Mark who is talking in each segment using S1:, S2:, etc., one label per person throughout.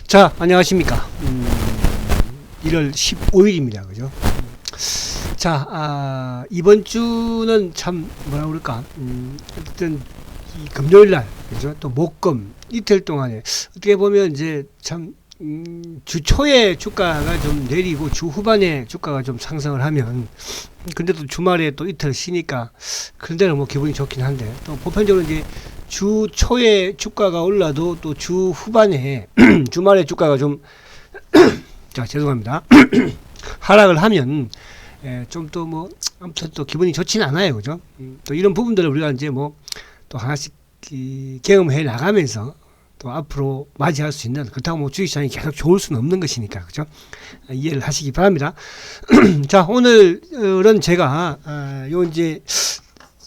S1: 자, 안녕하십니까. 1월 15일입니다. 그죠? 자, 이번 주는 참, 뭐라 그럴까. 어쨌든, 이 금요일 날, 그죠? 또 목금, 이틀 동안에, 어떻게 보면 이제 참, 주 초에 주가가 좀 내리고 주 후반에 주가가 좀 상승을 하면, 근데 또 주말에 또 이틀 쉬니까, 그런 데는 뭐 기분이 좋긴 한데, 또 보편적으로 이제 주 초에 주가가 올라도 또 주 후반에 주말에 주가가 좀 자, 죄송합니다. 하락을 하면 좀 또 뭐 아무튼 또 기분이 좋지는 않아요. 그죠? 또 이런 부분들을 우리가 이제 뭐 또 하나씩 경험해 나가면서 또 앞으로 맞이할 수 있는, 그렇다고 뭐 주식시장이 계속 좋을 수는 없는 것이니까, 그죠? 이해를 하시기 바랍니다. 자, 오늘은 제가 요 이제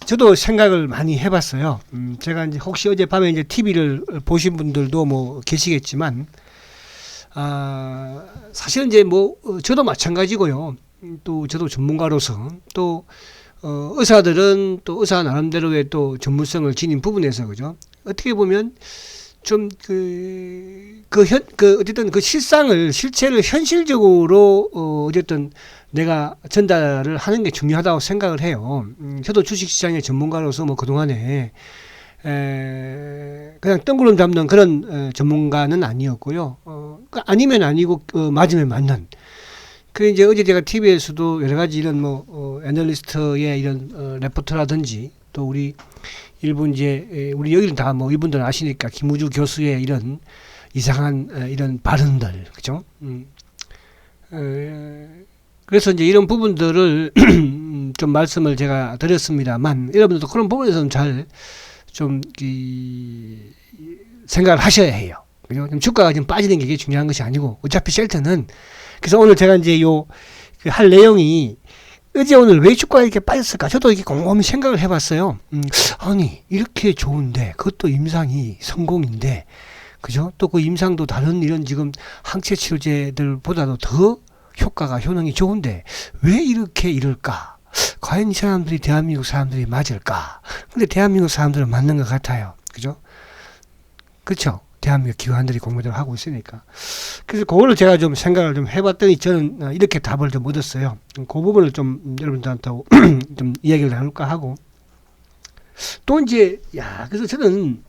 S1: 저도 생각을 많이 해봤어요. 제가 이제 혹시 어젯밤에 이제 TV를 보신 분들도 뭐 계시겠지만, 사실은 이제 뭐 저도 마찬가지고요. 또 저도 전문가로서 또 의사들은 또 의사 나름대로의 또 전문성을 지닌 부분에서, 그죠? 어떻게 보면 좀 어쨌든 그 실체를 현실적으로 어쨌든 내가 전달을 하는 게 중요하다고 생각을 해요. 저도 주식시장의 전문가로서 뭐 그동안에 그냥 뜬구름 잡는 그런 전문가는 아니었고요. 아니면 아니고 맞으면 맞는. 그 이제 어제 제가 TV에서도 여러 가지 이런 뭐 애널리스트의 이런 레포트라든지, 또 우리 일부 이제 우리 여기는 다 뭐 이분들은 아시니까 김우주 교수의 이런 이상한 이런 발언들, 그죠? 그래서 이제 이런 부분들을 좀 말씀을 제가 드렸습니다만, 여러분들도 그런 부분에서는 잘 좀 생각을 하셔야 해요. 그죠? 주가가 지금 빠지는 게 이게 중요한 것이 아니고, 어차피 셀트는, 그래서 오늘 제가 이제 할 내용이, 어제 오늘 왜 주가가 이렇게 빠졌을까? 저도 이렇게 곰곰이 생각을 해봤어요. 아니, 이렇게 좋은데, 그것도 임상이 성공인데, 그죠? 또 그 임상도 다른 이런 지금 항체 치료제들보다도 더 효능이 좋은데, 왜 이렇게 이럴까? 과연 이 사람들이 대한민국 사람들이 맞을까? 근데 대한민국 사람들은 맞는 것 같아요. 그죠? 그렇죠? 대한민국 기관들이 공부를 하고 있으니까. 그래서 그거를 제가 좀 생각을 좀 해봤더니 저는 이렇게 답을 좀 얻었어요. 그 부분을 좀 여러분들한테 좀 이야기를 나눌까 하고. 또 이제, 그래서 저는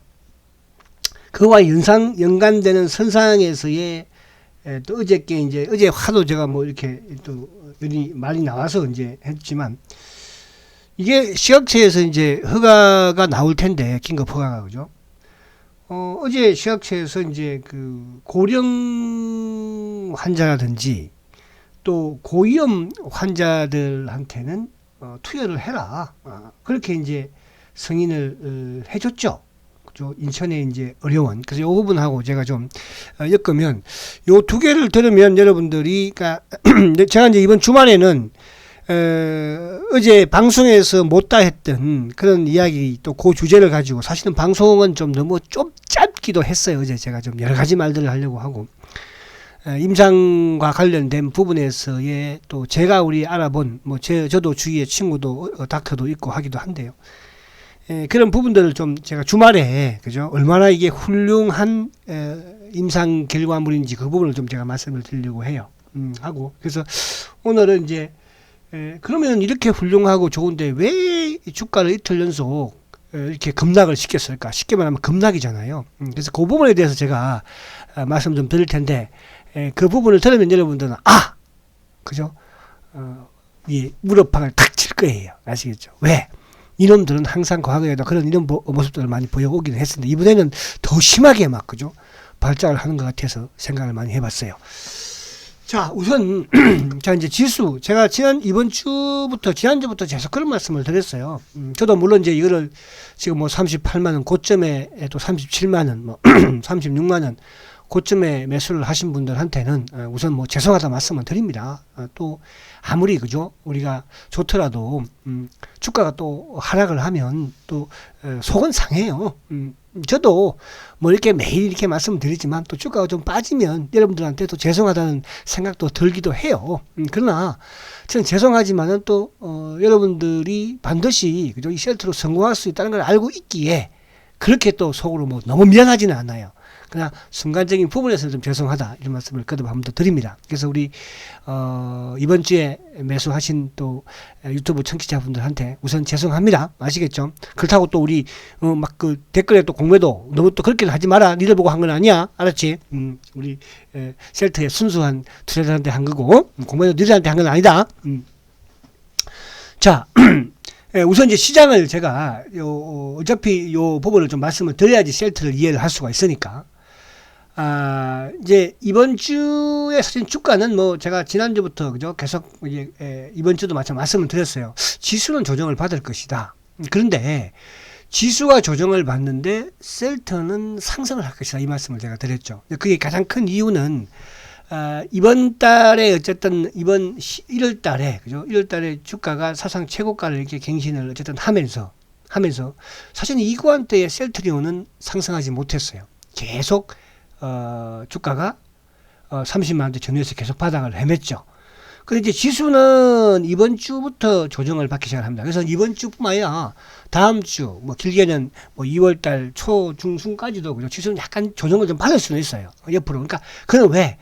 S1: 그와 연관되는 선상에서의 또 어제 화도 제가 뭐 이렇게 또 말이 나와서 이제 했지만, 이게 식약처에서 이제 허가가 나올 텐데, 긴급 허가가, 그죠? 어제 식약처에서 이제 그 고령 환자라든지 또 고위험 환자들한테는 투여를 해라. 그렇게 이제 승인을 해줬죠. 그죠? 인천의 이제 의료원. 그래서 이 부분하고 제가 좀 엮으면, 요 두 개를 들으면 여러분들이, 그러니까 제가 이제 이번 주말에는 어제 방송에서 못다 했던 그런 이야기, 또 그 주제를 가지고, 사실은 방송은 좀 너무 좀 짧기도 했어요. 어제 제가 좀 여러 가지 말들을 하려고 하고, 임상과 관련된 부분에서의 또 제가 알아본 뭐 저도 주위에 친구도 닥터도 있고 하기도 한데요. 그런 부분들을 좀 제가 주말에, 그죠? 얼마나 이게 훌륭한 임상 결과물인지 그 부분을 좀 제가 말씀을 드리려고 해요. 하고, 그래서 오늘은 이제 그러면 이렇게 훌륭하고 좋은데 왜 주가를 이틀 연속 이렇게 급락을 시켰을까? 쉽게 말하면 급락이잖아요. 그래서 그 부분에 대해서 제가 말씀 좀 드릴 텐데, 그 부분을 들으면 여러분들은 그죠? 이 무릎팍을 탁 칠 거예요. 아시겠죠? 왜? 이놈들은 항상 과거에도 그런 이런 모습들을 많이 보여오기는 했었는데, 이번에는 더 심하게 막, 그죠? 발작을 하는 것 같아서 생각을 많이 해봤어요. 자, 우선, 자, 이제 지수. 제가 지난주부터 계속 그런 말씀을 드렸어요. 저도 물론 이제 이거를 지금 뭐 38만원 고점에 또 37만원, 뭐 36만원 고점에 매수를 하신 분들한테는 우선 뭐 죄송하다 말씀을 드립니다. 또 아무리, 그죠? 우리가 좋더라도 주가가 또 하락을 하면 또 속은 상해요. 저도 뭐 이렇게 매일 이렇게 말씀드리지만, 또 주가가 좀 빠지면 여러분들한테 또 죄송하다는 생각도 들기도 해요. 그러나 저는 죄송하지만은 또 여러분들이 반드시, 그죠? 이 셀트로 성공할 수 있다는 걸 알고 있기에 그렇게 또 속으로 뭐 너무 미안하지는 않아요. 그러나 순간적인 부분에서는 좀 죄송하다 이런 말씀을 거듭 한 번 더 드립니다. 그래서 우리 이번 주에 매수하신 또 유튜브 청취자분들한테 우선 죄송합니다. 아시겠죠? 그렇다고 또 우리 막 그 댓글에 또 공매도 너무 또 그렇게 하지 마라. 니들 보고 한 건 아니야. 알았지? 우리 셀트의 순수한 투자자한테 한 거고 공매도 니들한테 한 건 아니다. 자, 우선 이제 시장을 제가 어차피 요 부분을 좀 말씀을 드려야지 셀트를 이해를 할 수가 있으니까. 이제 이번 주에 사실 주가는 뭐 제가 지난주부터 그죠 계속 이제 이번 주도 마찬가지 말씀을 드렸어요. 지수는 조정을 받을 것이다. 그런데 지수가 조정을 받는데 셀트는 상승을 할 것이다. 이 말씀을 제가 드렸죠. 그게 가장 큰 이유는 이번 달에 어쨌든 이번 1월 달에 그죠? 1월 달에 주가가 사상 최고가를 이렇게 갱신을 어쨌든 하면서 사실 이 구간대에 셀트리온은 상승하지 못했어요. 계속 주가가 30만 원대 전후에서 계속 바닥을 헤맸죠. 근데 이제 지수는 이번 주부터 조정을 받기 시작합니다. 그래서 이번 주뿐만 아니라 다음 주, 뭐 길게는 뭐 2월 달 초, 중순까지도 그죠? 지수는 약간 조정을 좀 받을 수는 있어요. 옆으로. 그러니까 그건 왜?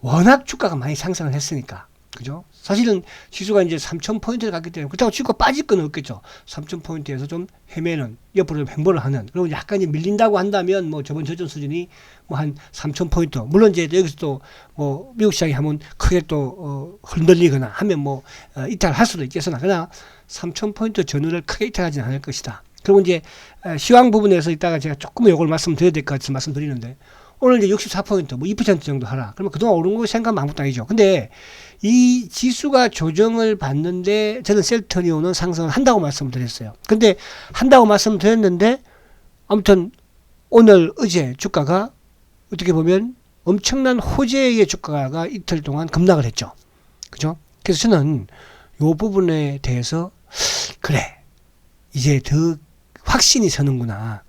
S1: 워낙 주가가 많이 상승을 했으니까. 그죠? 사실은 지수가 이제 3,000포인트를 갔기 때문에 그렇다고 주가 빠질 건 없겠죠. 3,000포인트에서 좀 헤매는, 옆으로 횡보를 하는. 그리고 약간 이제 밀린다고 한다면 뭐 저번 저점 수준이 뭐 한 3,000포인트. 물론 이제 여기서 또 뭐 미국 시장이 하면 크게 또 흔들리거나 하면 뭐 이탈할 수도 있겠으나 그러나 3,000포인트 전후를 크게 이탈하지는 않을 것이다. 그리고 이제 시황 부분에서 이따가 제가 조금 이걸 말씀드려야 될 것 같아서 말씀드리는데 오늘 이제 64포인트, 뭐 2% 정도 하라. 그러면 그동안 오른 거 생각하면 아무것도 아니죠. 근데 이 지수가 조정을 받는데 저는 셀트리온은 상승을 한다고 말씀을 드렸어요. 근데 한다고 말씀드렸는데 아무튼 오늘 어제 주가가 어떻게 보면 엄청난 호재의 주가가 이틀 동안 급락을 했죠. 그죠? 그래서 저는 이 부분에 대해서 그래 이제 더 확신이 서는구나.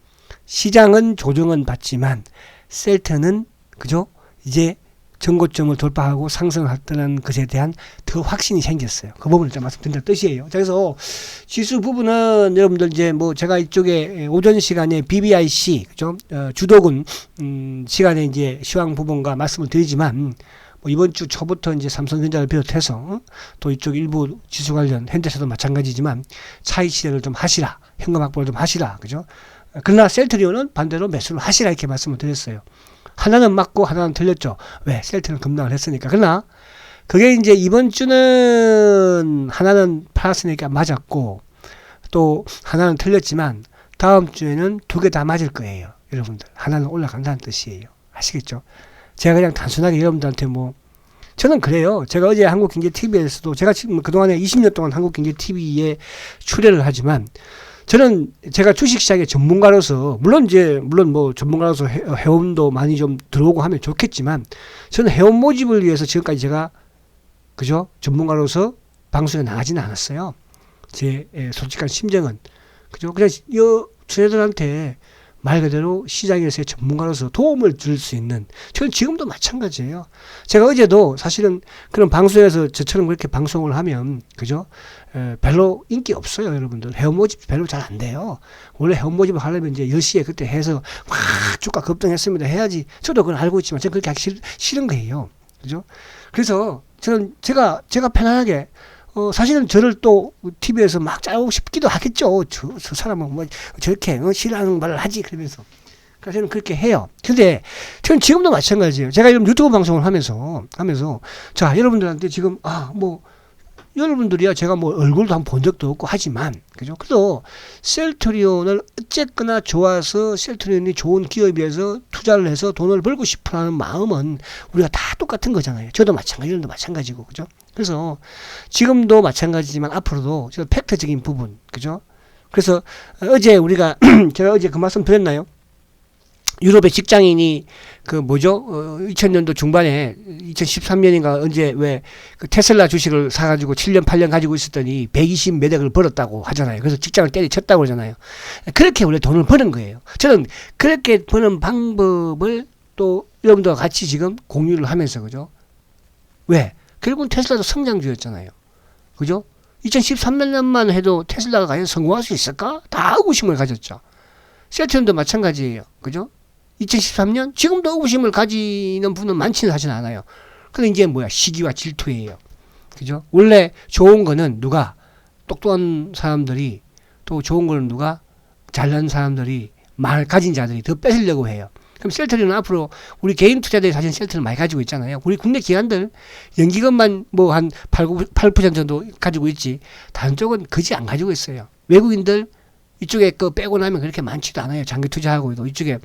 S1: 시장은 조정은 받지만 셀트는 그죠? 이제 전고점을 돌파하고 상승했다는 것에 대한 더 확신이 생겼어요. 그 부분을 좀 말씀드린다는 뜻이에요. 그래서 지수 부분은 여러분들 이제 뭐 제가 이쪽에 오전 시간에 BBIC 그죠? 주도군 시간에 이제 시황 부분과 말씀을 드리지만 뭐 이번 주 초부터 이제 삼성전자를 비롯해서 또 이쪽 일부 지수 관련 현대차도 마찬가지지만 차익 실현을 좀 하시라. 현금 확보를 좀 하시라. 그죠? 그러나 셀트리온은 반대로 매수를 하시라 이렇게 말씀을 드렸어요. 하나는 맞고 하나는 틀렸죠. 왜? 셀트는 급락을 했으니까. 그러나 그게 이제 이번 주는 하나는 팔았으니까 맞았고 또 하나는 틀렸지만 다음 주에는 두 개 다 맞을 거예요. 여러분들. 하나는 올라간다는 뜻이에요. 아시겠죠? 제가 그냥 단순하게 여러분들한테 뭐 저는 그래요. 제가 어제 한국경제TV에서도 제가 지금 그동안에 20년 동안 한국경제TV에 출연을 하지만 저는 제가 주식시장의 전문가로서 물론 뭐 전문가로서 회원도 많이 좀 들어오고 하면 좋겠지만 저는 회원 모집을 위해서 지금까지 제가 그죠 전문가로서 방송에 나가지는 않았어요. 제 솔직한 심정은 그죠 그냥 투자자들한테 말 그대로 시장에서의 전문가로서 도움을 줄 수 있는 저는 지금도 마찬가지예요. 제가 어제도 사실은 그런 방송에서 저처럼 그렇게 방송을 하면 그죠 별로 인기 없어요. 여러분들 회원 모집 별로 잘 안 돼요. 원래 회원 모집을 하려면 이제 10시에 그때 해서 와 주가 급등했습니다 해야지. 저도 그걸 알고 있지만 저는 그렇게 하기 싫은 거예요. 그죠? 그래서 저는 제가 편안하게 사실은 저를 또 TV에서 막 짜고 싶기도 하겠죠. 저 사람은 뭐 저렇게 싫어하는 말을 하지 그러면서. 그래서 저는 그렇게 해요. 근데 저는 지금도 마찬가지예요. 제가 이런 유튜브 방송을 하면서 자 여러분들한테 지금 뭐 여러분들이야 제가 뭐 얼굴도 한번 본 적도 없고 하지만 그죠? 그래도 셀트리온을 어쨌거나 좋아서 셀트리온이 좋은 기업에서 투자를 해서 돈을 벌고 싶어하는 마음은 우리가 다 똑같은 거잖아요. 저도 마찬가지도 마찬가지고 그죠? 그래서 지금도 마찬가지지만 앞으로도 저 팩트적인 부분 그죠? 그래서 어제 우리가 제가 어제 그 말씀 드렸나요? 유럽의 직장인이 그 뭐죠? 2000년도 중반에 2013년인가 언제 왜 그 테슬라 주식을 사가지고 7년 8년 가지고 있었더니 120 몇 억을 벌었다고 하잖아요. 그래서 직장을 때려쳤다고 그러잖아요. 그렇게 원래 돈을 버는 거예요. 저는 그렇게 버는 방법을 또 여러분들과 같이 지금 공유를 하면서 그죠? 왜? 결국은 테슬라도 성장주였잖아요. 그죠? 2013년만 해도 테슬라가 과연 성공할 수 있을까? 다 의구심을 가졌죠. 셀트리온도 마찬가지예요. 그죠? 2013년 지금도 의구심을 가지는 분은 많지는 사실 않아요. 근데 이제 뭐야, 시기와 질투예요. 그죠? 원래 좋은 거는 누가, 똑똑한 사람들이, 또 좋은 거는 누가, 잘난 사람들이, 말 가진 자들이 더 뺏으려고 해요. 그럼 셀트리는 앞으로 우리 개인 투자들이 사실 셀트리를 많이 가지고 있잖아요. 우리 국내 기관들 연기금만 뭐 한 8% 정도 가지고 있지, 다른 쪽은 거의 안 가지고 있어요. 외국인들 이쪽에 거 빼고 나면 그렇게 많지도 않아요. 장기 투자하고도 이쪽에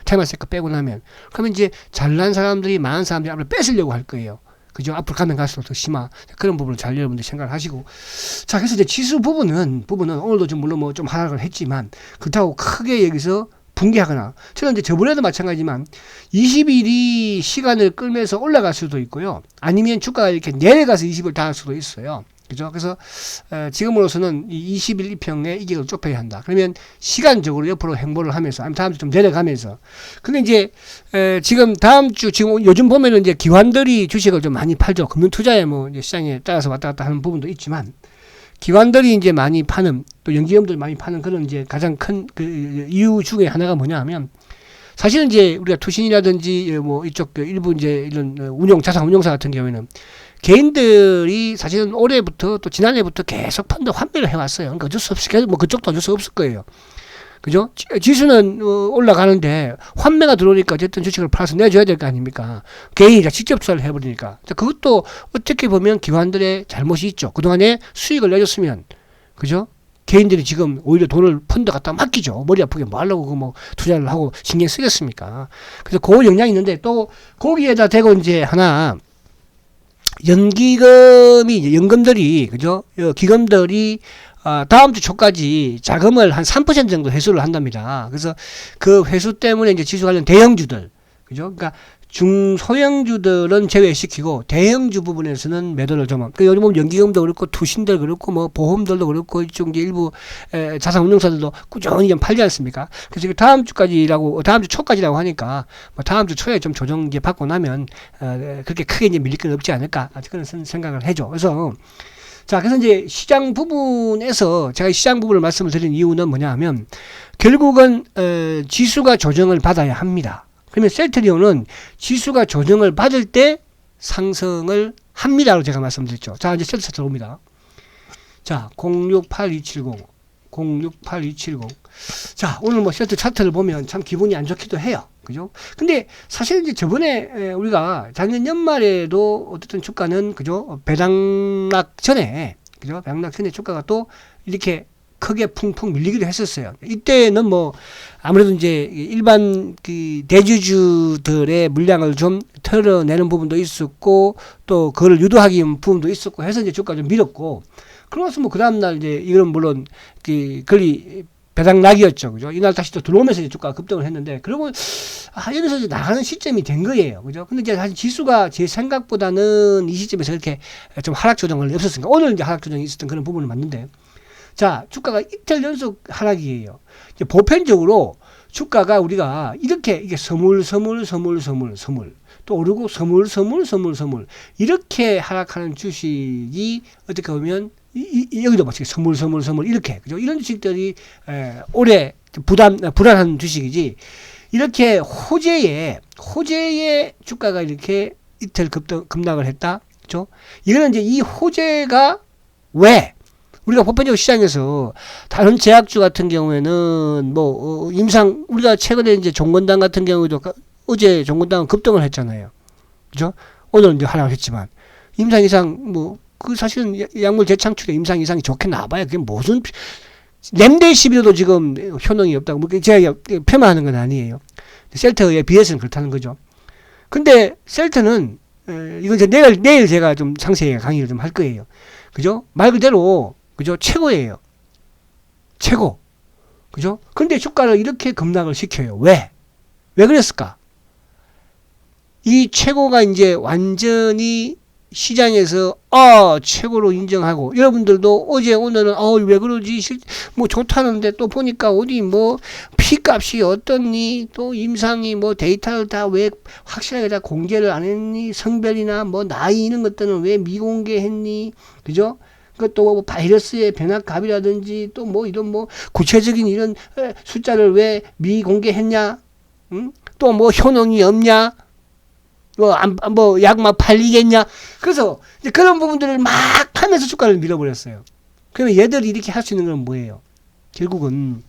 S1: 테마세 거 빼고 나면. 그러면 이제 잘난 사람들이, 많은 사람들이 앞으로 뺏으려고 할 거예요. 그죠? 앞으로 가면 갈수록 더 심한 그런 부분을 잘 여러분들 생각을 하시고. 자, 그래서 이제 지수 부분은 오늘도 좀 물론 뭐 좀 하락을 했지만 그렇다고 크게 여기서 붕괴하거나, 저는 이제 저번에도 마찬가지지만 20일이 시간을 끌면서 올라갈 수도 있고요. 아니면 주가가 이렇게 내려가서 20일 닿을 수도 있어요. 그죠? 그래서 지금으로서는 이 20일 이평에 이격을 좁혀야 한다. 그러면 시간적으로 옆으로 행보를 하면서, 아니면 다음 주 좀 내려가면서. 근데 이제 지금 다음 주, 지금 요즘 보면은 이제 기관들이 주식을 좀 많이 팔죠. 금융 투자에 뭐 이제 시장에 따라서 왔다 갔다 하는 부분도 있지만, 기관들이 이제 많이 파는, 또 연기금들 많이 파는 그런 이제 가장 큰 그 이유 중에 하나가 뭐냐 하면, 사실은 이제 우리가 투신이라든지 뭐 이쪽 일부 이제 이런 자산 운용사 같은 경우에는 개인들이 사실은 올해부터 또 지난해부터 계속 펀드 환매를 해왔어요. 그러니까 어쩔 수 없이, 뭐 그쪽도 어쩔 수 없을 거예요. 그죠? 지수는 올라가는데 환매가 들어오니까 어쨌든 주식을 팔아서 내줘야 될 거 아닙니까? 개인이 직접 투자를 해버리니까. 그것도 어떻게 보면 기관들의 잘못이 있죠. 그동안에 수익을 내줬으면, 그죠? 개인들이 지금 오히려 돈을 펀드 갖다 맡기죠. 머리 아프게 뭐 하려고 뭐 투자를 하고 신경 쓰겠습니까? 그래서 그 영향이 있는데, 또 거기에다 대고 이제 하나, 연금들이, 그죠? 기금들이 다음 주 초까지 자금을 한 3% 정도 회수를 한답니다. 그래서 그 회수 때문에 이제 지수 관련 대형주들, 그죠? 그러니까 중소형주들은 제외시키고 대형주 부분에서는 매도를 좀, 그 요즘 보면 연기금도 그렇고 투신들 그렇고 뭐 보험들도 그렇고 이쪽 이제 일부 자산 운용사들도 꾸준히 좀 팔지 않습니까? 그래서 다음 주까지라고, 다음 주 초까지라고 하니까 뭐 다음 주 초에 좀 조정 이제 받고 나면 그렇게 크게 이제 밀릴 건 없지 않을까, 그런 생각을 해줘. 그래서 자, 그래서 이제 시장 부분에서 제가 시장 부분을 말씀을 드린 이유는 뭐냐 하면, 결국은 지수가 조정을 받아야 합니다. 그러면 셀트리온은 지수가 조정을 받을 때 상승을 합니다라고 제가 말씀드렸죠. 자, 이제 셀트 들어옵니다. 자, 068270 자, 오늘 뭐 셀트 차트를 보면 참 기분이 안 좋기도 해요. 그죠? 근데 사실 이제 저번에 우리가 작년 연말에도 어쨌든 주가는, 그죠? 배당락 전에, 그죠? 배당락 전에 주가가 또 이렇게 크게 풍풍 밀리기도 했었어요. 이때는 뭐 아무래도 이제 일반 그 대주주들의 물량을 좀 털어내는 부분도 있었고, 또 그걸 유도하기 위한 부분도 있었고 해서 이제 주가 좀 밀었고, 그러면서 뭐 그 다음날 이제 이건 물론 거의 배당락이었죠. 그죠? 이날 다시 또 들어오면서 이제 주가가 급등을 했는데, 그러면 여기서 이제 나가는 시점이 된 거예요. 그죠? 근데 이제 사실 지수가 제 생각보다는 이 시점에서 이렇게 좀 하락 조정을 없었으니까, 오늘 이제 하락 조정이 있었던 그런 부분은 맞는데, 자, 주가가 이틀 연속 하락이에요. 이제 보편적으로 주가가 우리가 이게 서물서물 또 오르고 서물 이렇게 하락하는 주식이 어떻게 보면 여기도 마찬가지 서물 이렇게, 그죠? 이런 주식들이 올해 불안한 주식이지, 이렇게 호재에 주가가 이렇게 이틀 급락을 했다, 그죠? 이거는 이제 이 호재가 왜 우리가 보편적으로 시장에서 다른 제약주 같은 경우에는 뭐 우리가 최근에 이제 종건당 같은 경우도 어제 종건당은 급등을 했잖아요, 그죠? 오늘은 이제 하락을 했지만, 임상 이상 뭐 그 사실은 약물 재창출에 임상 이상이 좋게 나와봐야 그게 무슨 렘데시비르도 지금 효능이 없다고, 뭐 제가 폄하하는 건 아니에요. 셀트에 비해서는 그렇다는 거죠. 근데 셀트는 이건 이제 내일 제가 좀 상세히 강의를 좀 할 거예요, 그죠? 말 그대로, 그죠? 최고예요. 최고. 그죠? 근데 주가를 이렇게 급락을 시켜요. 왜 그랬을까? 이 최고가 이제 완전히 시장에서 최고로 인정하고, 여러분들도 어제 오늘은 왜 그러지, 뭐 좋다는데 또 보니까 어디 뭐 피값이 어떻니, 또 임상이 뭐 데이터를 다 왜 확실하게 다 공개를 안 했니, 성별이나 뭐 나이 이런 것들은 왜 미공개했니, 그죠? 그것도 뭐 바이러스의 변화값이라든지 또 뭐 이런 뭐 구체적인 이런 숫자를 왜 미공개했냐, 또 뭐 효능이 없냐? 뭐 약만 팔리겠냐? 그래서 이제 그런 부분들을 막 하면서 주가를 밀어버렸어요. 그러면 얘들이 이렇게 할 수 있는 건 뭐예요? 결국은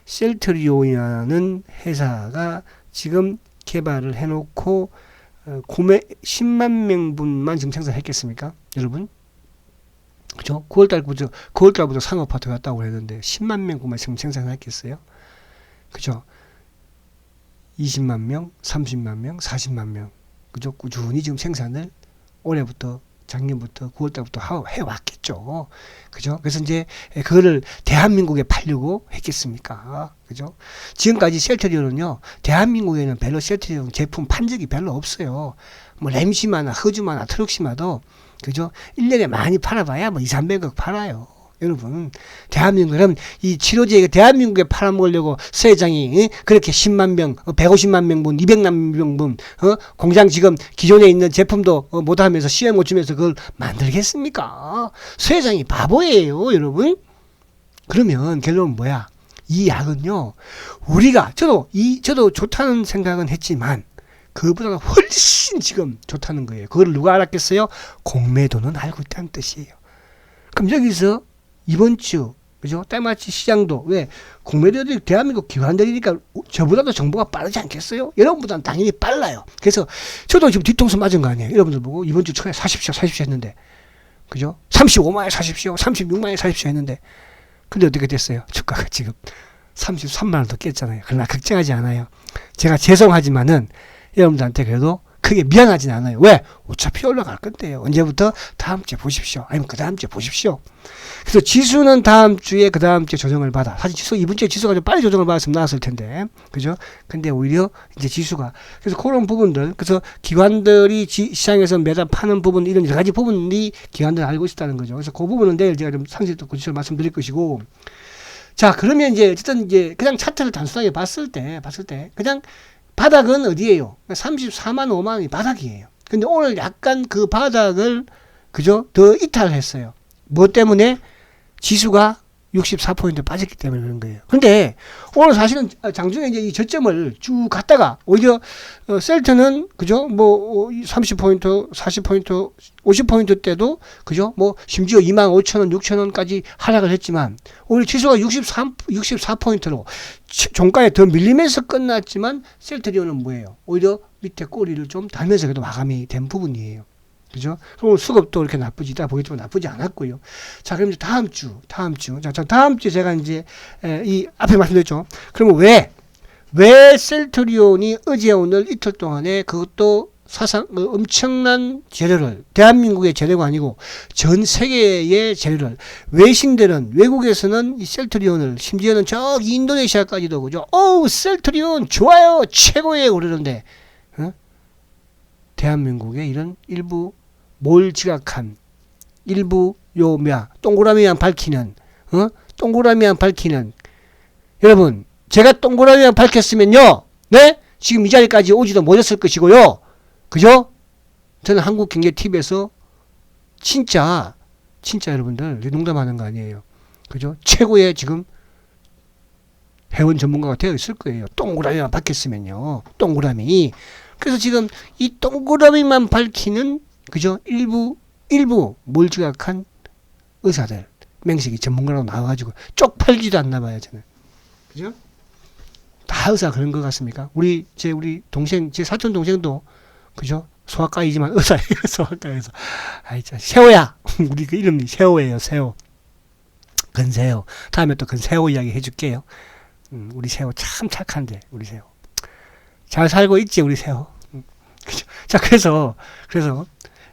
S1: 셀트리온이라는 회사가 지금 개발을 해놓고 구매 10만 명분만 지금 생산했겠습니까? 여러분? 그죠? 9월달부터 상업화 되었다고 했는데 10만 명분만 지금 생산했겠어요? 그죠? 20만 명, 30만 명, 40만 명. 그죠? 꾸준히 지금 생산을 올해부터 작년부터 9월달부터 해왔겠죠. 그죠? 그래서 이제 그거를 대한민국에 팔려고 했겠습니까? 그죠? 지금까지 셀트리온은요, 대한민국에는 별로 셀트리온 제품 판 적이 별로 없어요. 뭐 램시마나 허즈마나 트럭시마도 그죠? 1년에 많이 팔아봐야 뭐 2, 300억 팔아요. 여러분, 대한민국은 이 치료제가 대한민국에 팔아먹으려고 서 회장이 그렇게 10만 명, 150만 명분, 200만 명분, 공장 지금 기존에 있는 제품도 못하면서 시험 못 주면서 그걸 만들겠습니까? 서 회장이 바보예요, 여러분. 그러면 결론은 뭐야? 이 약은요, 우리가 저도 좋다는 생각은 했지만 그보다 훨씬 지금 좋다는 거예요. 그걸 누가 알았겠어요? 공매도는 알고 있다는 뜻이에요. 그럼 여기서 이번 주, 그죠? 때마치 시장도, 왜? 공매도들이 대한민국 기관들이니까 저보다도 정보가 빠르지 않겠어요? 여러분보다는 당연히 빨라요. 그래서 저도 지금 뒤통수 맞은 거 아니에요? 여러분들 보고 이번 주 초에 사십시오 했는데. 그죠? 35만에 사십시오, 36만에 사십시오 했는데. 근데 어떻게 됐어요? 주가가 지금 33만원 더 깼잖아요. 그러나 걱정하지 않아요. 제가 죄송하지만은 여러분들한테 그래도 크게 미안하진 않아요. 왜? 어차피 올라갈 건데요. 언제부터? 다음 주에 보십시오. 아니면 그 다음 주에 보십시오. 그래서 지수는 다음 주에 그 다음 주에 조정을 받아. 사실 이번 주에 지수가 좀 빨리 조정을 받았으면 나았을 텐데. 그죠? 근데 오히려 이제 지수가. 그래서 그런 부분들, 그래서 기관들이 시장에서 매달 파는 부분, 이런 여러 가지 부분이 기관들이 알고 있었다는 거죠. 그래서 그 부분은 내일 제가 좀 상세히 또 구체적으로 말씀드릴 것이고. 자, 그러면 이제 어쨌든 이제 그냥 차트를 단순하게 봤을 때, 그냥 바닥은 어디예요? 34만 5만 원이 바닥이에요. 근데 오늘 약간 그 바닥을 그죠? 더 이탈했어요. 뭐 때문에? 지수가 64포인트 빠졌기 때문에 그런 거예요. 근데 오늘 사실은 장중에 이제 이 저점을 쭉 갔다가 오히려 셀트는 그죠? 뭐 30포인트, 40포인트, 50포인트 때도 그죠? 뭐 심지어 25,000원, 6,000원까지 하락을 했지만 오늘 지수가 64포인트로 종가에 더 밀리면서 끝났지만 셀트리온은 뭐예요? 오히려 밑에 꼬리를 좀 달면서 그래도 마감이 된 부분이에요. 그죠? 그럼 수급도 이렇게 이따 보겠지만 나쁘지 않았고요. 자, 그럼 이제 다음 주. 자, 다음 주에 제가 이제, 이, 앞에 말씀드렸죠. 그러면 왜 셀트리온이 어제 오늘 이틀 동안에 그것도 엄청난 재료를, 대한민국의 재료가 아니고 전 세계의 재료를, 외국에서는 이 셀트리온을, 심지어는 저기 인도네시아까지도, 그죠? 셀트리온 좋아요! 최고예요! 그러는데, 대한민국의 이런 일부 몰지각한 일부 동그라미만 밝히는 여러분, 제가 동그라미만 밝혔으면요, 네? 지금 이 자리까지 오지도 못했을 것이고요. 그죠? 저는 한국경제TV에서 진짜 여러분들 농담하는 거 아니에요. 그죠? 최고의 지금 회원 전문가가 되어 있을 거예요. 동그라미만 밝혔으면요. 동그라미. 그래서 지금 이 동그라미만 밝히는 그죠? 일부 몰지각한 의사들, 맹식이 전문가라고 나와가지고 쪽팔리지도 않나 봐요, 저는. 그죠? 다 의사 그런 것 같습니까? 우리 동생, 제 사촌 동생도 그죠? 소아과이지만 의사예요, 소아과에서. 아이, 참, 세호야. 우리 그 이름이 세호예요, 세호. 근세호. 다음에 또 근세호 이야기 해줄게요. 우리 세호 참 착한데, 우리 세호. 잘 살고 있지, 우리 세호. 자, 그래서,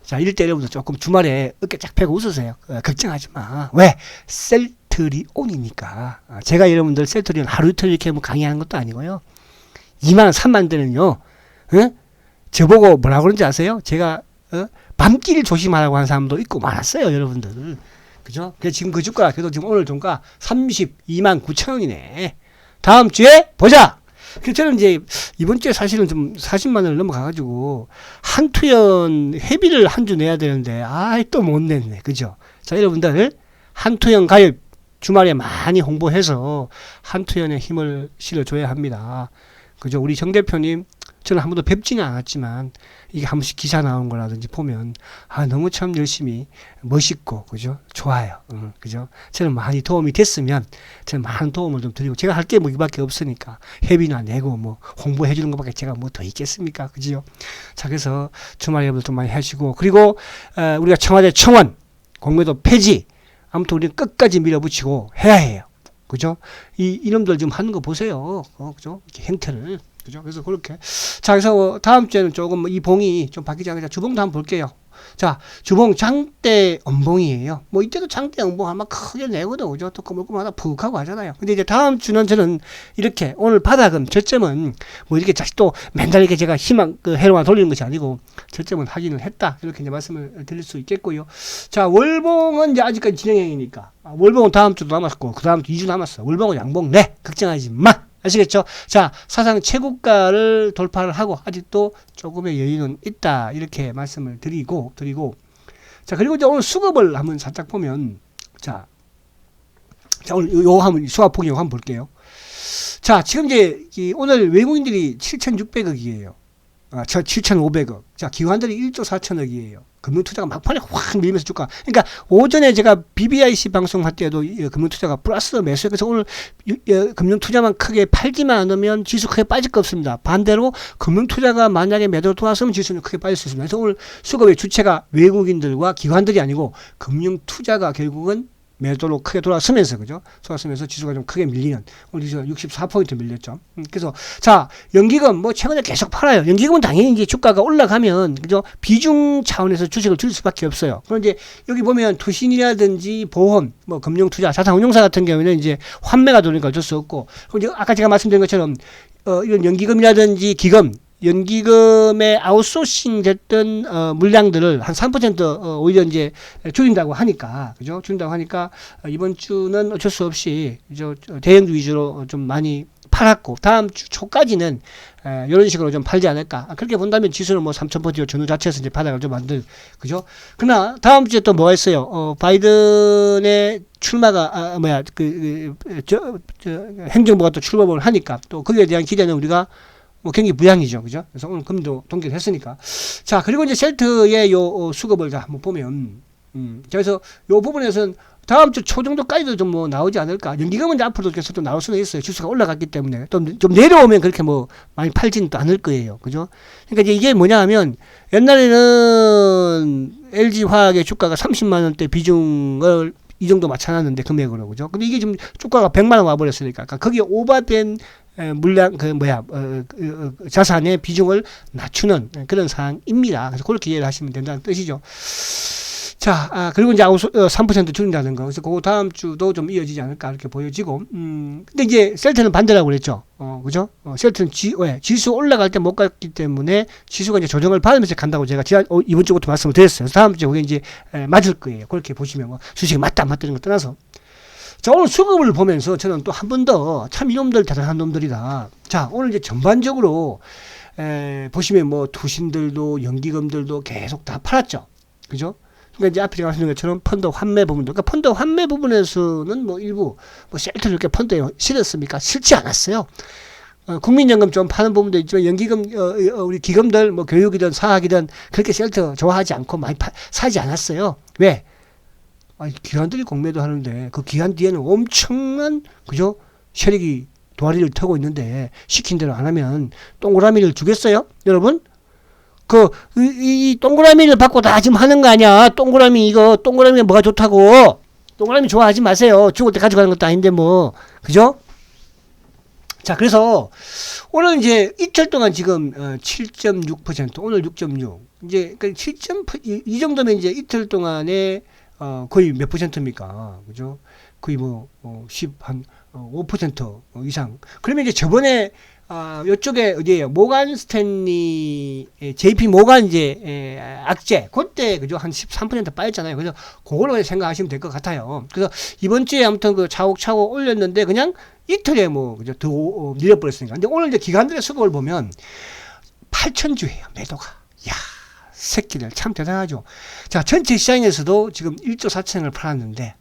S1: 자, 이럴 때 여러분들 조금 주말에 어깨 쫙 펴고 웃으세요. 걱정하지 마. 왜? 셀트리온이니까. 제가 여러분들 셀트리온 하루 이틀 이렇게 뭐 강의하는 것도 아니고요. 2만, 3만 대는요, 저보고 뭐라고 그런지 아세요? 제가, 밤길 조심하라고 하는 사람도 있고 많았어요, 여러분들. 그죠? 그래서 지금 그 주가, 그래도 지금 오늘 종가 32만 9천 원이네. 다음 주에 보자! 그래서 저는 이제 이번 주에 사실은 좀 40만원을 넘어가가지고 한투연 회비를 한 주 내야 되는데 또 못 냈네. 그죠? 자, 여러분들 한투연 가입 주말에 많이 홍보해서 한투연의 힘을 실어줘야 합니다. 그죠? 우리 정 대표님, 저는 한 번도 뵙지는 않았지만, 이게 한 번씩 기사 나온 거라든지 보면, 너무 참 열심히, 멋있고, 그죠? 좋아요. 그죠? 저는 많이 도움이 됐으면, 저는 많은 도움을 좀 드리고, 제가 할 게 뭐 이밖에 없으니까, 회비나 내고, 뭐, 홍보해 주는 것밖에 제가 뭐 더 있겠습니까? 그죠? 자, 그래서 주말 예배도 좀 많이 하시고, 그리고, 우리가 청와대 청원, 공매도 폐지, 아무튼 우리는 끝까지 밀어붙이고 해야 해요. 그죠? 이놈들 지금 하는 거 보세요. 그죠? 이렇게 행태를. 그죠? 그래서 그렇게. 자, 그래서 다음 주에는 조금 이 봉이 좀 바뀌지 않겠다. 주봉도 한번 볼게요. 자, 주봉 장대 음봉이에요. 뭐 이때도 장대 음봉 아마 크게 내거든. 그죠? 또 꼬물꼬물하다 푹 하고 하잖아요. 근데 이제 다음 주는 저는 이렇게 오늘 바닥은 저점은 뭐 이렇게 다시 또 맨날 이렇게 제가 희망 해로만 돌리는 것이 아니고 저점은 확인을 했다. 이렇게 이제 말씀을 드릴 수 있겠고요. 자, 월봉은 이제 아직까지 진행형이니까 월봉은 다음 주도 남았고 그 다음 주 2주 남았어. 월봉은 양봉 네 걱정하지 마. 아시겠죠? 자, 사상 최고가를 돌파를 하고 아직도 조금의 여유는 있다. 이렇게 말씀을 드리고 자, 그리고 이제 오늘 수급을 한번 살짝 보면 자 오늘 요 한번 수합 폭이 한번 볼게요. 자, 지금 이제 오늘 외국인들이 7,600억이에요. 7,500억. 자, 기관들이 1조 4천억이에요. 금융투자가 막판에 확 밀면서 주가. 그러니까 오전에 제가 BBIC 방송할 때도 금융투자가 플러스 매수해. 그래서 오늘 금융투자만 크게 팔지만 않으면 지수 크게 빠질 거 없습니다. 반대로 금융투자가 만약에 매도로 돌아서면 지수는 크게 빠질 수 있습니다. 그래서 오늘 수급의 주체가 외국인들과 기관들이 아니고 금융투자가 결국은 매도로 크게 돌아서면서 그죠? 돌아서면서 지수가 좀 크게 밀리는 오늘 지수가 64포인트 밀렸죠. 그래서 자, 연기금 뭐 최근에 계속 팔아요. 연기금은 당연히 이제 주가가 올라가면 그죠? 비중 차원에서 주식을 줄일 수밖에 없어요. 그런데 여기 보면 투신이라든지 보험, 뭐 금융투자, 자산운용사 같은 경우에는 이제 환매가 들어오니까 어쩔 수 없고, 그리고 아까 제가 말씀드린 것처럼 이런 연기금이라든지 기금 연기금에 아웃소싱 됐던 물량들을 한 3% 오히려 이제 줄인다고 하니까 그죠? 줄인다고 하니까 이번 주는 어쩔 수 없이 대형주 위주로 좀 많이 팔았고 다음 주 초까지는 이런 식으로 좀 팔지 않을까. 그렇게 본다면 지수는 뭐 3,000포인트 전후 자체에서 이제 바닥을 좀 만들 그죠? 그러나 다음 주에 또 뭐가 있어요? 바이든의 출마가 행정부가 또 출범을 하니까 또 거기에 대한 기대는 우리가 뭐 경기 부양이죠. 그죠? 그래서 오늘 금도 동결 했으니까. 자, 그리고 이제 셀트의 요 수급을 다 한번 보면, 그래서 요 부분에서는 다음 주 초 정도까지도 좀 뭐 나오지 않을까. 연기금은 이제 앞으로도 계속 또 나올 수는 있어요. 지수가 올라갔기 때문에. 좀 내려오면 그렇게 뭐 많이 팔지는 또 않을 거예요. 그죠? 그러니까 이제 이게 뭐냐 하면, 옛날에는 LG화학의 주가가 30만원대 비중을 이 정도 맞춰놨는데 금액으로 그죠? 근데 이게 지금 주가가 100만원 와버렸으니까. 그러니까 거기에 오버된 물량 자산의 비중을 낮추는 그런 상황입니다. 그래서 그렇게 이해를 하시면 된다는 뜻이죠. 자, 그리고 이제 3% 줄인다는 거. 그래서 그 다음 주도 좀 이어지지 않을까 이렇게 보여지고. 근데 이제 셀트는 반대라고 그랬죠. 그죠? 셀트는 지수 올라갈 때 못 갔기 때문에 지수가 이제 조정을 받으면서 간다고 제가 이번 주부터 말씀을 드렸어요. 그래서 다음 주에 그게 이제 맞을 거예요. 그렇게 보시면 뭐 주식이 맞다 안 맞다는 거 떠나서. 자, 오늘 수급을 보면서 저는 또 한 번 더 참 이놈들 대단한 놈들이다. 자, 오늘 이제 전반적으로 보시면 뭐 투신들도 연기금들도 계속 다 팔았죠. 그죠? 그러니까 이제 앞에 제가 말씀드린 것처럼 펀드 환매 부분도, 그러니까 펀드 환매 부분에서는 뭐 일부 뭐 셀트를 이렇게 펀드에 실었습니까? 실지 않았어요. 국민연금 좀 파는 부분도 있지만 연기금 우리 기금들 뭐 교육이든 사학이든 그렇게 셀트 좋아하지 않고 많이 사지 않았어요. 왜? 기관들이 공매도 하는데 그 기관 뒤에는 엄청난 그죠? 세력이 도화리를 터고 있는데 시킨 대로 안 하면 동그라미를 주겠어요? 여러분? 이 동그라미를 받고 다 지금 하는 거 아니야? 동그라미가 뭐가 좋다고? 동그라미 좋아하지 마세요. 죽을 때 가져가는 것도 아닌데 뭐. 그죠? 자, 그래서 오늘 이제 이틀 동안 지금 7.6%, 오늘 6.6. 이제 7.이 정도면 이제 이틀 동안에 거의 몇 %입니까? 그죠? 거의 뭐 5% 이상. 그러면 이제 저번에 요쪽에 어디에요? 모간 스탠리, JP 모간 이제 악재 그때 그죠? 한 13% 빠졌잖아요. 그래서 그걸로 생각하시면 될 것 같아요. 그래서 이번 주에 아무튼 그 차곡차곡 올렸는데 그냥 이틀에 뭐 그죠? 더 밀어버렸으니까. 근데 오늘 이제 기관들의 수급을 보면 8,000주예요. 매도가. 야, 새끼들 참 대단하죠. 자, 전체 시장에서도 지금 1조 4천을 팔았는데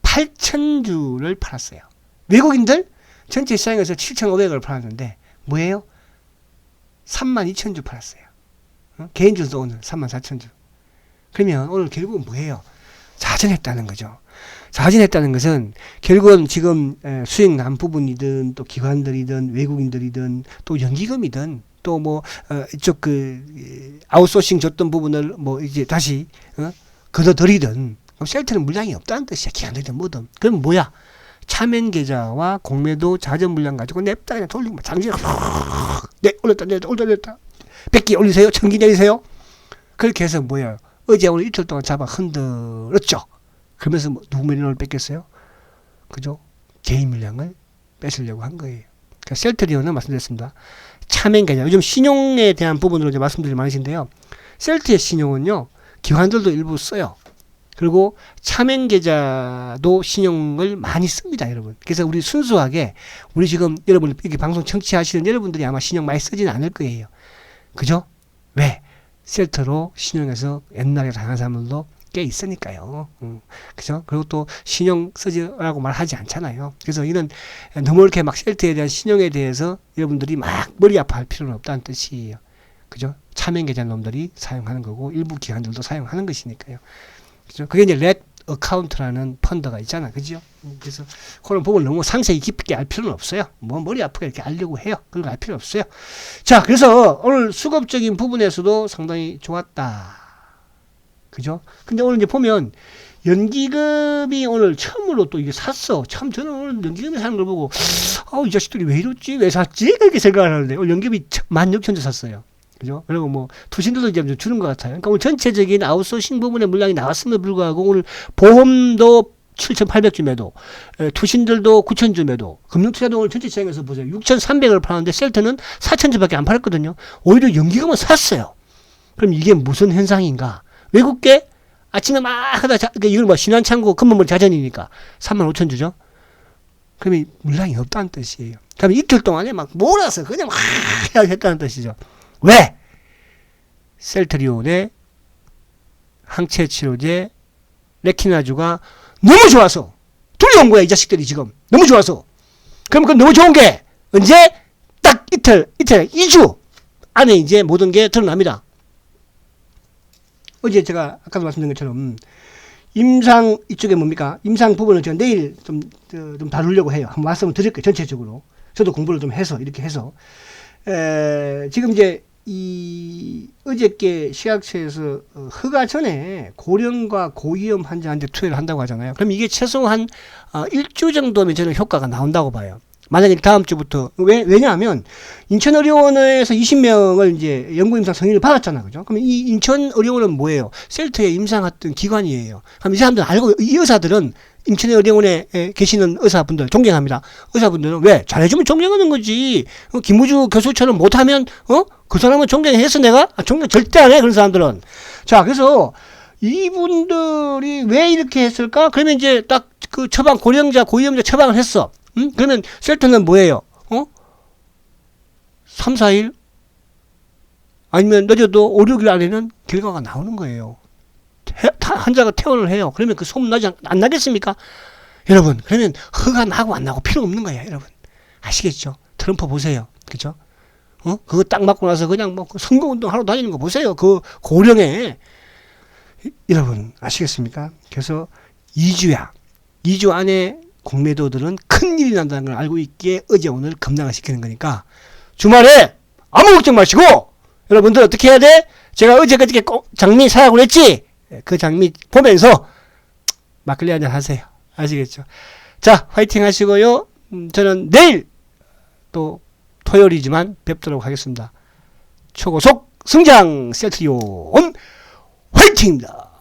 S1: 8,000주를 팔았어요. 외국인들 전체 시장에서 7,500을 팔았는데 뭐예요? 32,000주 팔았어요. 개인주도 오늘 34,000주. 그러면 오늘 결국은 뭐예요? 자전했다는 거죠. 자전했다는 것은 결국은 지금 수익 난 부분이든 또 기관들이든 외국인들이든 또 연기금이든 또 뭐 이쪽 그 아웃소싱 줬던 부분을 뭐 이제 다시 걷어들이든 셀트는 물량이 없다는 뜻이야. 기관들이든 뭐든. 그럼 뭐야? 차면 계좌와 공매도 자전 물량 가지고 냅다 그냥 돌리고 장기가 네 올렸다 100개 올리세요. 1000개 내리세요. 그렇게 해서 뭐야? 어제 오늘 이틀 동안 잡아 흔들었죠. 그러면서 뭐 누구 물량을 뺏겼어요? 그죠? 개인 물량을 뺏으려고 한 거예요. 그러니까 셀트리온은 말씀드렸습니다. 차면 계좌. 요즘 신용에 대한 부분으로 이제 말씀드릴 많으신데요. 셀트의 신용은요, 기관들도 일부 써요. 그리고 차면 계좌도 신용을 많이 씁니다, 여러분. 그래서 우리 순수하게, 우리 지금 여러분, 이렇게 방송 청취하시는 여러분들이 아마 신용 많이 쓰지는 않을 거예요. 그죠? 왜? 셀트로 신용해서 옛날에 당한 사람들도 꽤 있으니까요. 그죠? 그리고 또 신용 쓰지라고 말하지 않잖아요. 그래서 이런 너무 이렇게 막 셀트에 대한 신용에 대해서 여러분들이 막 머리 아파할 필요는 없다는 뜻이에요. 그죠? 차면 계좌 놈들이 사용하는 거고 일부 기관들도 사용하는 것이니까요. 그죠? 그게 이제 렛 어카운트라는 펀드가 있잖아. 그죠? 그래서 그런 부분을 너무 상세히 깊게 알 필요는 없어요. 뭐 머리 아프게 이렇게 알려고 해요. 그런 거 알 필요 없어요. 자, 그래서 오늘 수급적인 부분에서도 상당히 좋았다. 그죠? 근데 오늘 이제 보면 연기금이 오늘 처음으로 또 이게 샀어. 참 저는 오늘 연기금이 사는 걸 보고 이 자식들이 왜 이렇지? 왜 샀지? 그렇게 생각을 하는데 오늘 연기금이 16,000주 샀어요. 그죠? 그리고 뭐 투신들도 이제 좀 주는 것 같아요. 그러니까 오늘 전체적인 아웃소싱 부분의 물량이 나왔음에도 불구하고 오늘 보험도 7,800주 매도, 투신들도 9,000주 매도, 금융투자도 오늘 전체 시장에서 보세요. 6,300을 팔았는데 셀트는 4,000주밖에 안 팔았거든요. 오히려 연기금은 샀어요. 그럼 이게 무슨 현상인가? 외국계 아침에 막 하다 이걸 뭐 신한창고 금먼물 자전이니까 35,000주죠. 그러면 물량이 없다는 뜻이에요. 그러면 이틀 동안에 막 몰아서 그냥 막 했다는 뜻이죠. 왜? 셀트리온의 항체치료제 레키나주가 너무 좋아서 둘이 온 거야. 이 자식들이 지금 너무 좋아서. 그럼 그 너무 좋은 게 언제? 딱 이틀 2주 안에 이제 모든 게 드러납니다. 어제 제가 아까도 말씀드린 것처럼 임상 이쪽에 뭡니까? 임상 부분을 제가 내일 좀 다루려고 해요. 한번 말씀을 드릴게요. 전체적으로. 저도 공부를 좀 해서 이렇게 해서 지금 이제 이 어저께 시약처에서 허가 전에 고령과 고위험 환자한테 투여를 한다고 하잖아요. 그럼 이게 최소한 1주 정도면 저는 효과가 나온다고 봐요. 만약에 다음 주부터 왜냐하면 인천의료원에서 20명을 이제 연구임상 승인을 받았잖아, 그죠? 그러면 이 인천의료원은 뭐예요? 셀트에 임상했던 기관이에요. 그럼 이 사람들 알고 이 의사들은 인천의료원에 계시는 의사분들 존경합니다. 의사분들은 왜 잘해주면 존경하는 거지. 김우주 교수처럼 못하면 그 사람은 존경해서 내가 존경 절대 안 해. 그런 사람들은. 자, 그래서 이분들이 왜 이렇게 했을까? 그러면 이제 딱 그 처방 고령자 고위험자 처방을 했어. 그러면 셀트는 뭐예요? 3, 4일? 아니면 늦어도 5, 6일 안에는 결과가 나오는 거예요. 환자가 퇴원을 해요. 그러면 그 소문 안 나겠습니까? 여러분, 그러면 허가 나고 안 나고 필요 없는 거예요, 여러분. 아시겠죠? 트럼프 보세요. 그죠? 그거 딱 맞고 나서 그냥 뭐 선거운동 하러 다니는 거 보세요. 그 고령에. 여러분, 아시겠습니까? 그래서 2주 안에 공매도들은 큰일이 난다는 걸 알고 있기에 어제 오늘 급락을 시키는 거니까 주말에 아무 걱정 마시고 여러분들 어떻게 해야 돼? 제가 어제 그저께 장미 사라고 그랬지? 그 장미 보면서 막걸리 한잔 하세요. 아시겠죠? 자, 화이팅 하시고요. 저는 내일 또 토요일이지만 뵙도록 하겠습니다. 초고속 성장 셀트리온 화이팅입니다.